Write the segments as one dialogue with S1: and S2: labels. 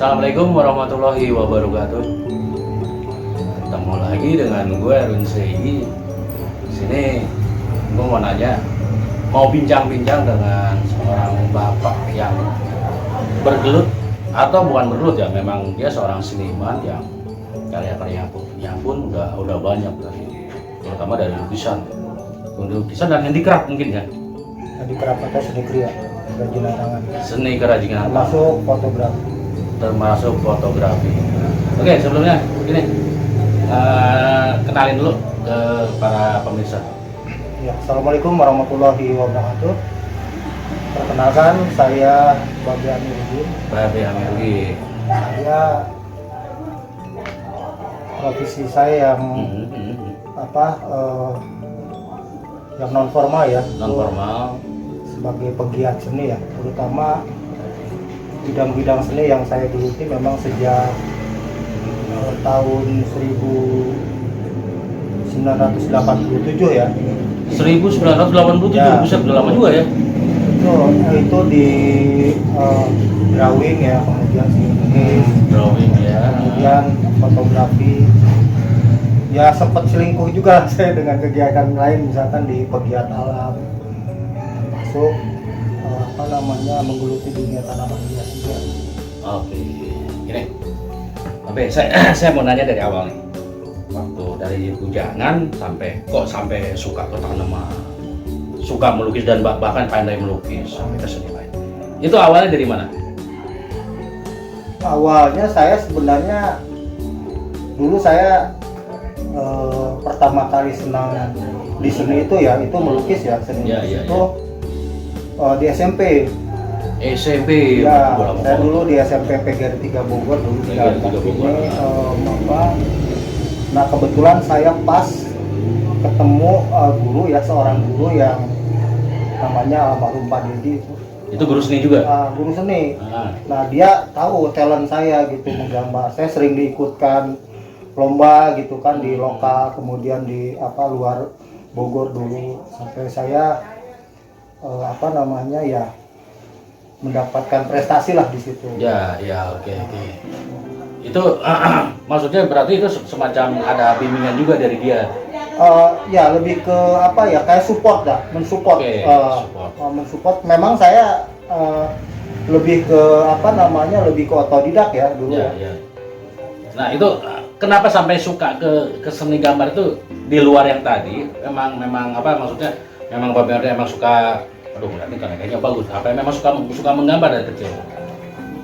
S1: Assalamualaikum warahmatullahi wabarakatuh. Ketemu lagi dengan gue Erwin Segi. Sini gue mau nanya, mau bincang-bincang dengan seorang bapak yang bergelut atau bukan bergelut ya, memang dia seorang seniman yang karya-karyanya pun udah banyak dari, terutama dari lukisan dan handicraft mungkin ya.
S2: Handicraft atau seni kriya, kerajinan tangan.
S1: Seni kerajinan tangan. Termasuk fotografi. Oke, sebelumnya begini, kenalin dulu ke para pemirsa.
S2: Ya, Assalamualaikum warahmatullahi wabarakatuh. Perkenalkan, saya Babe Amiruddin.
S1: Babe Amiruddin.
S2: Saya profesi saya yang yang non formal ya.
S1: Non formal.
S2: Sebagai pegiat seni ya, terutama bidang-bidang seni yang saya geluti memang sejak tahun 1987 ya.
S1: 1987,
S2: ya,
S1: buset, udah lama juga ya.
S2: Itu di drawing ya, kemudian seni
S1: Drawing ya,
S2: kemudian fotografi. Ya sempat selingkuh juga saya dengan kegiatan lain, misalkan di pegiat alam, masuk menggeluti dunia tanaman hias juga.
S1: Oke, gini. Oke, saya mau nanya dari awal nih. Waktu dari bujangan sampai suka ke tanaman, suka melukis dan bahkan pandai melukis sampai ke seni lain. Itu awalnya dari mana?
S2: Awalnya saya sebenarnya dulu saya pertama kali senang di seni itu ya, itu melukis ya, seni itu di SMP.
S1: SMP
S2: ya, saya dulu di SMP PGRI 3 Bogor dulu di ini. Nah kebetulan saya pas ketemu guru ya, seorang guru yang namanya almarhum Pak Dedi
S1: itu guru seni juga?
S2: Guru seni. Nah dia tahu talent saya gitu menggambar. Saya sering diikutkan lomba gitu kan di lokal, kemudian di luar Bogor dulu, sampai saya mendapatkan prestasi lah di situ.
S1: Ya, oke. Itu maksudnya berarti itu semacam ada bimbingan juga dari dia.
S2: Ya lebih ke kayak support dah, mensupport. Mensupport. Memang saya lebih ke lebih ke otodidak ya dulu.
S1: Ya. Nah itu kenapa sampai suka ke seni gambar itu di luar yang tadi? Memang maksudnya memang Babe emang suka. Aduh, berarti kayaknya bagus. Apa memang suka menggambar dari kecil?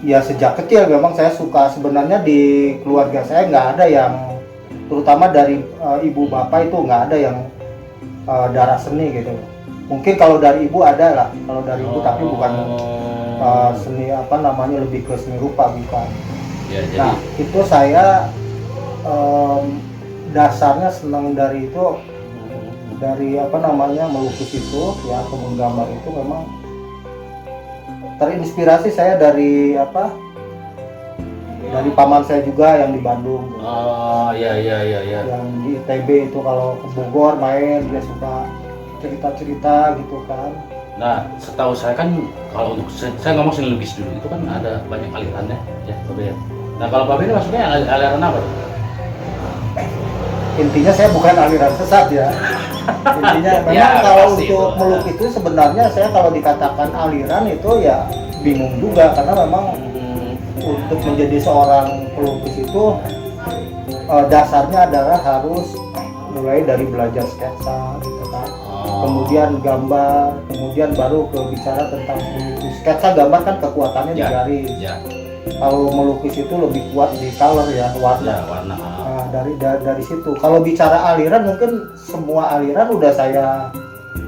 S2: Ya sejak kecil memang saya suka. Sebenarnya di keluarga saya nggak ada yang, terutama dari ibu bapak itu nggak ada yang darah seni gitu. Mungkin kalau dari ibu ada lah, kalau dari ibu tapi bukan seni lebih ke seni rupa bukan.
S1: Ya, jadi...
S2: Nah itu saya dasarnya senang dari itu. Dari melukis itu ya, atau menggambar itu memang terinspirasi saya dari dari paman saya juga yang di Bandung.
S1: Iya.
S2: Yang di ITB itu kalau ke Bogor main dia suka cerita-cerita gitu kan.
S1: Nah, setahu saya kan kalau untuk saya ngomong seni lukis dulu itu kan ada banyak alirannya ya, Babe. Nah, kalau Babe ini maksudnya aliran apa tuh?
S2: Intinya saya bukan aliran sesat ya. Intinya memang kalau untuk melukis itu sebenarnya saya kalau dikatakan aliran itu ya bingung juga, karena memang untuk menjadi seorang pelukis itu dasarnya adalah harus mulai dari belajar sketsa gitu kan. Kemudian gambar, kemudian baru ke bicara tentang melukis. Sketsa gambar kan kekuatannya di garis. Kalau melukis itu lebih kuat di color ya, warna. Nah, dari situ. Kalau bicara aliran, mungkin semua aliran udah saya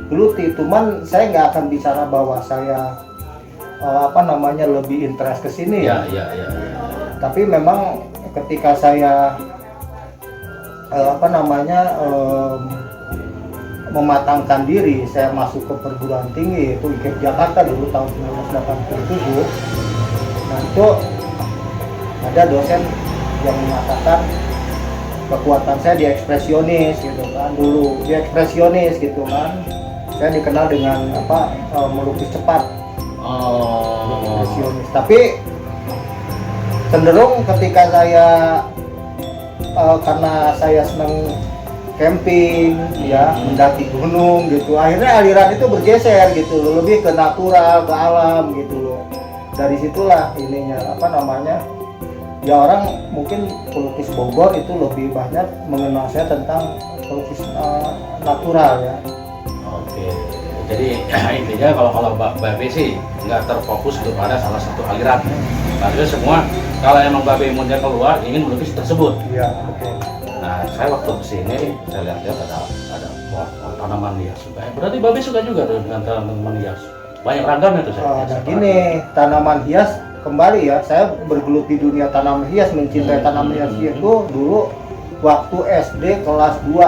S2: geluti. Cuman saya nggak akan bicara bahwa saya lebih interest ke sini ya. Tapi memang ketika saya mematangkan diri, saya masuk ke perguruan tinggi yaitu IKIP Jakarta dulu tahun 1987. Nah itu ada dosen yang mengatakan kekuatan saya di ekspresionis gitu kan, dulu di ekspresionis gitu kan. Saya dikenal dengan melukis cepat. Ekspresionis. Tapi cenderung ketika saya karena saya senang camping ya, mendaki gunung gitu, akhirnya aliran itu bergeser gitu loh, lebih ke natural, ke alam gitu loh. Dari situlah ininya apa namanya, ya orang mungkin pelukis Bogor itu lebih banyak mengenal saya tentang pelukis natural ya.
S1: Oke, jadi intinya kalau Babe sih nggak terfokus kepada salah satu aliran. Maksudnya semua kalau emang Babe mau keluar ingin melukis tersebut.
S2: Iya, betul.
S1: Nah, saya waktu kesini saya lihat ada pohon tanaman hias juga. Berarti Babe suka juga tuh dengan tanaman hias. Banyak ragamnya tuh saya.
S2: Nah gini, tanaman hias kembali ya, saya bergelut di dunia tanaman hias, mencintai tanaman hias itu dulu waktu SD kelas 2.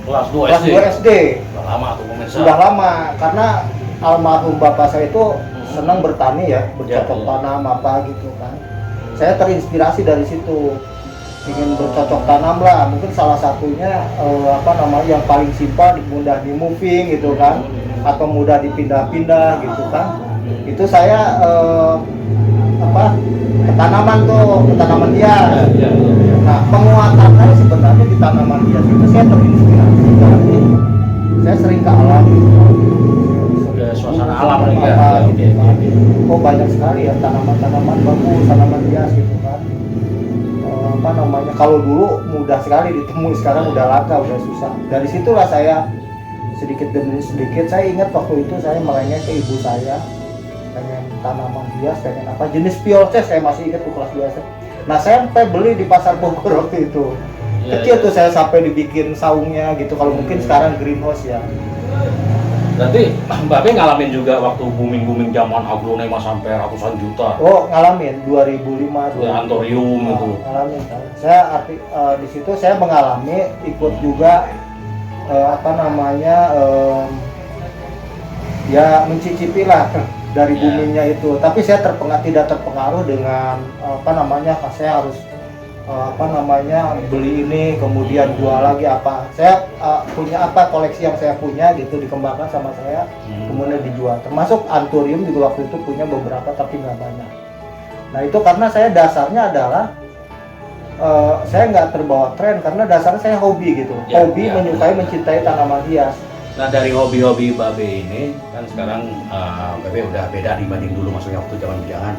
S1: Kelas 2
S2: Kelas
S1: SD.
S2: 2 SD.
S1: Sudah lama tuh pemirsa.
S2: Sudah lama, karena almarhum bapak saya itu senang bertani ya, bercocok tanam apa gitu kan. Saya terinspirasi dari situ, ingin bercocok tanam lah. Mungkin salah satunya apa namanya yang paling simpel, mudah di moving gitu kan, atau mudah dipindah-pindah gitu kan. Itu saya ke tanaman hias. Nah, penguatan saya sebenarnya di tanaman hias itu saya terinspirasi dari saya sering ke alam gitu.
S1: Udah suasana alam nih
S2: ya. Oh banyak sekali ya tanaman-tanaman bagus, tanaman hias gitu kan. Apa namanya, kalau dulu mudah sekali ditemui, sekarang udah langka, udah susah. Dari situlah saya sedikit demi sedikit, saya ingat waktu itu saya merengek ke ibu saya, pengen tanaman hias, pengen apa, jenis Piolces, saya masih ingat tuh kelas 2 SD. Nah saya sampai beli di pasar Bogor waktu itu. Kecil tuh saya sampai dibikin saungnya gitu, kalau mungkin sekarang greenhouse ya.
S1: Berarti Babe ngalamin juga waktu booming zaman aglonema sampai ratusan juta.
S2: Oh ngalamin 2005
S1: ya, Antorium itu.
S2: Ngalamin. Saya di situ saya mengalami, ikut juga apa namanya ya mencicipi lah dari boomingnya itu. Tapi saya tidak terpengaruh dengan apa namanya, saya harus apa namanya beli ini kemudian jual lagi apa. Saya punya apa, koleksi yang saya punya gitu dikembangkan sama saya, kemudian dijual. Termasuk Antorium juga waktu itu punya beberapa tapi nggak banyak. Nah itu karena saya dasarnya adalah saya nggak terbawa tren, karena dasarnya saya hobi gitu, hobi menyukai, mencintai tanaman hias.
S1: Nah dari hobi-hobi Babe ini kan sekarang Babe udah beda dibanding dulu, maksudnya waktu zaman bujangan.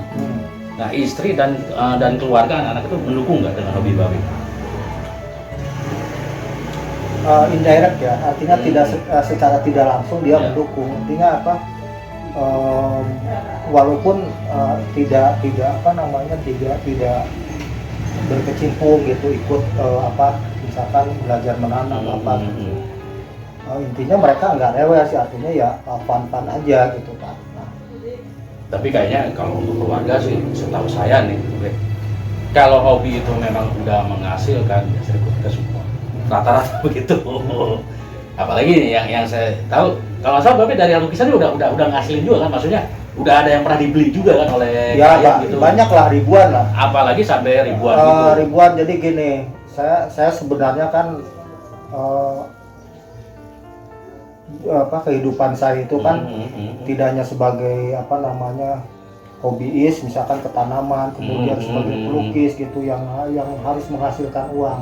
S1: Nah istri dan keluarga anak-anak itu mendukung nggak dengan hobi Babe?
S2: Indirect ya, artinya tidak secara tidak langsung dia mendukung. Artinya apa? Walaupun tidak apa namanya tidak berkecimpung gitu, ikut apa misalkan belajar menanam apa gitu. Intinya mereka nggak rewel sih, artinya ya fun-fun aja gitu kan.
S1: Tapi kayaknya kalau untuk keluarga sih, setahu saya nih, kalau hobi itu memang udah menghasilkan, ya kita semua rata-rata begitu. Apalagi yang saya tahu, kalau nggak salah Babe dari lukisan udah ngasilin juga kan, maksudnya udah ada yang pernah dibeli juga kan oleh klien gitu.
S2: Banyak lah, ribuan lah.
S1: Apalagi sampai ribuan gitu.
S2: Ribuan. Jadi gini, saya sebenarnya kan kehidupan saya itu kan tidak hanya sebagai apa namanya hobiis, misalkan ke tanaman, kemudian sebagai pelukis gitu yang harus menghasilkan uang.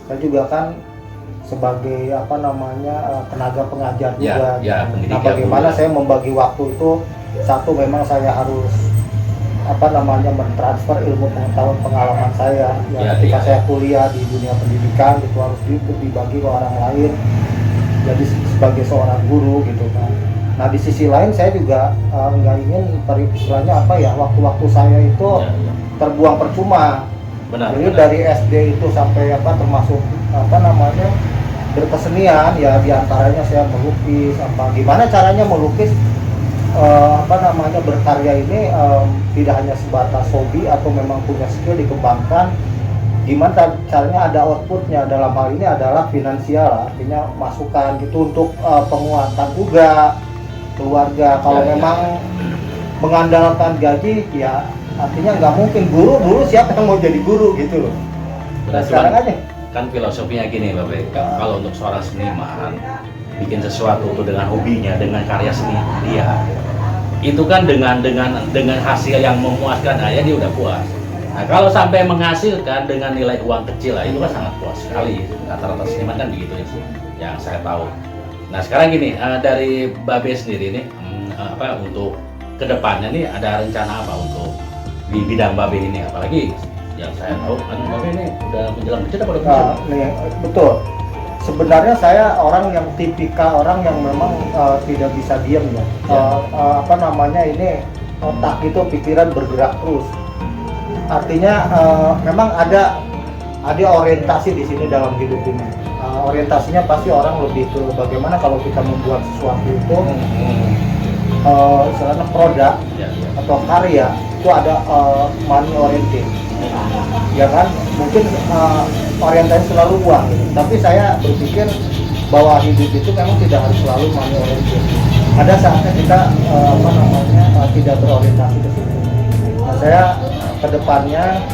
S2: Saya juga kan sebagai apa namanya tenaga pengajar juga. Nah, bagaimana saya membagi waktu itu, satu memang saya harus apa namanya mentransfer ilmu pengetahuan pengalaman saya ketika saya kuliah di dunia pendidikan gitu, harus dibagi ke orang lain. Jadi sebagai seorang guru gitu kan. Nah di sisi lain saya juga nggak ingin istilahnya apa ya, waktu-waktu saya itu terbuang percuma. Jadi dari SD itu sampai apa, termasuk apa namanya berkesenian ya, diantaranya saya melukis apa. Gimana caranya melukis apa namanya berkarya ini tidak hanya sebatas hobi atau memang punya skill dikembangkan. Gimana caranya ada outputnya, dalam hal ini adalah finansial, artinya masukan gitu untuk penguatan juga keluarga. Kalau memang mengandalkan gaji ya artinya nggak mungkin. Guru dulu siapa yang mau jadi guru gitu loh. Nah, sekarang aja
S1: kan filosofinya gini Babe, kalau untuk seorang seniman bikin sesuatu itu dengan hobinya, dengan karya seni dia, itu kan dengan hasil yang memuaskan dia udah puas. Nah kalau sampai menghasilkan dengan nilai uang kecil lah itu kan sangat puas sekali. Rata-rata seniman kan begitu ya, yang saya tahu. Nah sekarang gini, dari Babe sendiri nih, untuk kedepannya nih ada rencana apa untuk di bidang Babe ini? Apalagi yang saya tahu kan Babe ini udah menjelang kerja apa udah
S2: nih, betul. Sebenarnya saya orang yang tipikal orang yang memang tidak bisa diam ya. Ini otak itu pikiran bergerak terus. Artinya memang ada orientasi di sini dalam hidup ini. Orientasinya pasti orang lebih ke bagaimana kalau kita membuat sesuatu itu misalnya produk atau karya itu ada money oriented. Ya kan, mungkin orientasi selalu uang gitu. Tapi saya berpikir bahwa hidup itu memang tidak harus selalu money oriented. Ada saatnya kita tidak berorientasi ke situ. Nah, saya kedepannya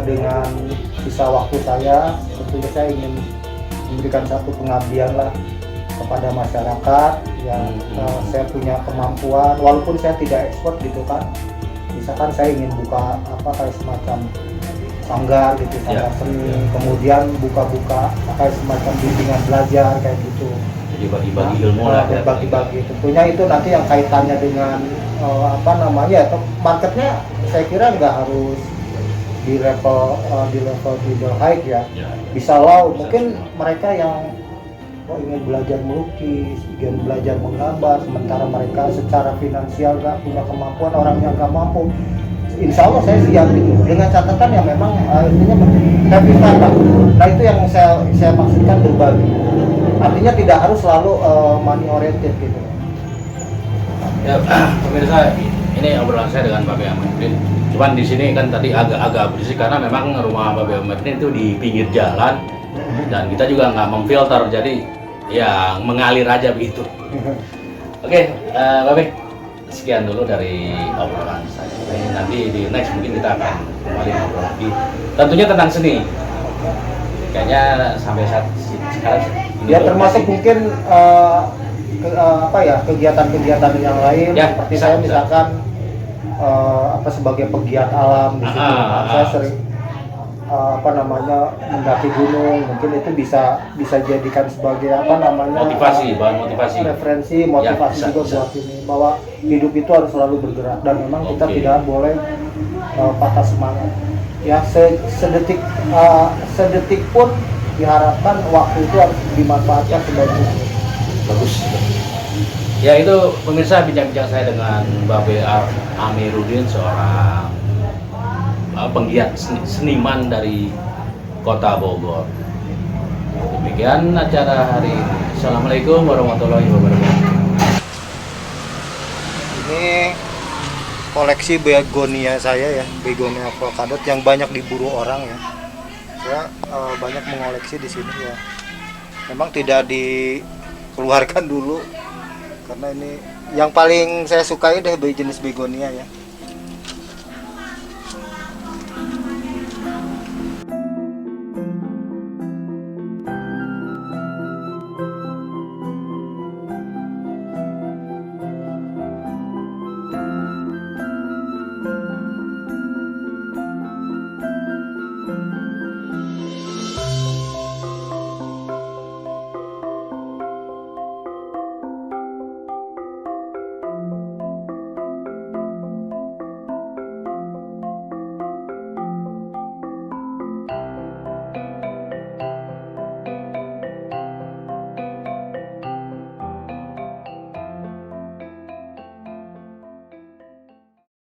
S2: dengan sisa waktu saya tentunya saya ingin memberikan satu pengabdian lah kepada masyarakat yang saya punya kemampuan, walaupun saya tidak expert gitu kan. Misalkan saya ingin buka kayak semacam sanggar gitu, sanggar seni, kemudian buka-buka kayak semacam bimbingan belajar kayak gitu.
S1: Jadi bagi-bagi ilmu lah.
S2: Bagi-bagi. Tentunya itu nanti yang kaitannya dengan marketnya saya kira nggak harus di level middle high ya. Bisa low. Mungkin mereka yang ingin belajar melukis, ingin belajar menggambar, sementara mereka secara finansial nggak punya kemampuan, orang yang nggak mampu, insya Allah saya siap gitu. Dengan catatan yang memang intinya happy fun lah. Nah itu yang saya maksudkan berbagi. Artinya tidak harus selalu money oriented gitu.
S1: Ya pemirsa, ini obrolan saya dengan Babe Ahmadudin. Cuman di sini kan tadi agak berisik karena memang rumah Babe Ahmadudin itu di pinggir jalan dan kita juga nggak memfilter, jadi ya mengalir aja begitu. Oke, Babe, sekian dulu dari obrolan saya. Nanti di next mungkin kita akan kembali ngobrol lagi. Tentunya tentang seni. Kayaknya sampai saat sekarang.
S2: Ya termasuk mungkin kegiatan-kegiatan yang lain
S1: ya,
S2: seperti saya misalkan sebagai pegiat alam di situ. Saya sering mendaki gunung, mungkin itu bisa jadikan sebagai
S1: motivasi, bahan motivasi,
S2: referensi, motivasi ya, juga buat ini bahwa hidup itu harus selalu bergerak dan memang kita tidak boleh patah semangat. Ya sedetik pun diharapkan waktu itu harus dimanfaatkan sebaik mungkin.
S1: Bagus. Ya itu pemirsa bincang-bincang saya dengan Babe Ahmadudin, seorang penggiat seniman dari Kota Bogor. Demikian acara hari ini. Assalamualaikum warahmatullahi wabarakatuh.
S2: Ini koleksi begonia saya ya, begonia polkadot yang banyak diburu orang ya. Saya banyak mengoleksi di sini ya. Memang tidak dikeluarkan dulu karena ini yang paling saya sukai deh jenis begonia ya.